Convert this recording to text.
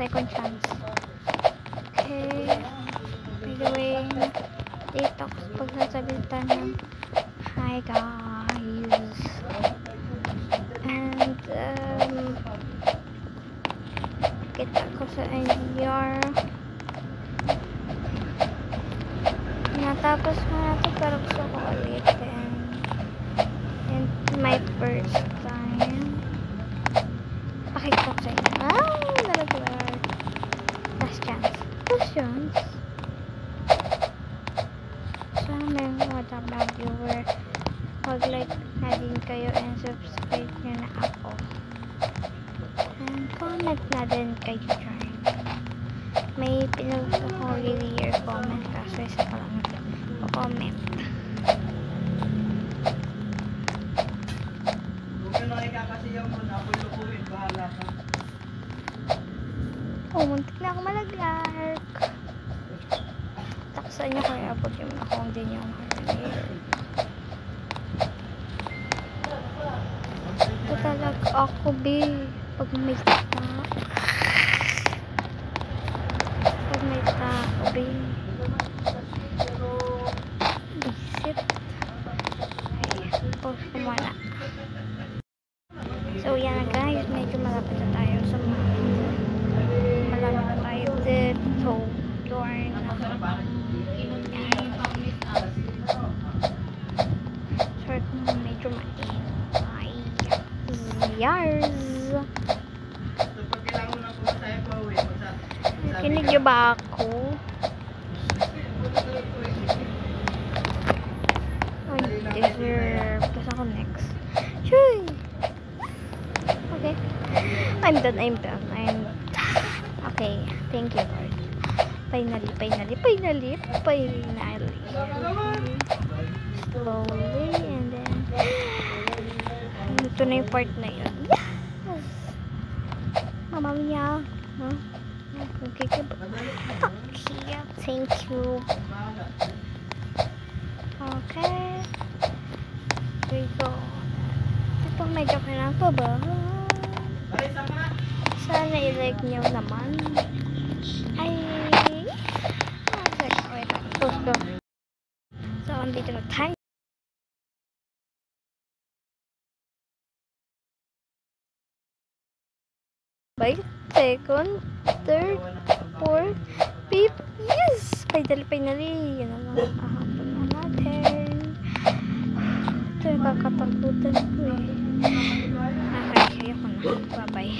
second chance. Okay. By the way, dito ako pagsasalita ng hi guys. And kita ko sa NCR. Natapos ko na ito pero gusto ko ulitin. And my first time. Pakita ko sa inyo. Nalaglag. Last chance. Last chance. Sana may mga viewer. Mag-like na din kayo and subscribe nyo na ako. And comment na din kayo dyan. May pinost ako really your comment kaso isa pa lang comment. Oh, muntik na ako malaglag. Taksan nyo kaya abot yung ako hindi nyo mahal. Ito talaga ako pag may tao. Pag may tao visit. Ay, post ko muna. So yan na guys, medyo malapit na tayo sa malapit na tayo dito. Door na. Sorry kung medyo maingay. Yars! Kinig niyo ba ako? I deserve. Tapos ako next. Shuy! Okay. I'm done. Okay. Thank you, Lord. Finally. Slowly, and then ito na yung part na yun. Yes! Mama mia. Huh? Okay. Thank you. Okay. Here we go. Ito medyo kailangan pa ba? Sana i-like nyo naman. Wait. Let's go. So, andito na tayo. By second, third, fourth, fifth. Yes! Finally. Yan na lang. Ahapon na natin. Ito yung kakatakutan ko eh. Okay, ayoko na. Bye-bye.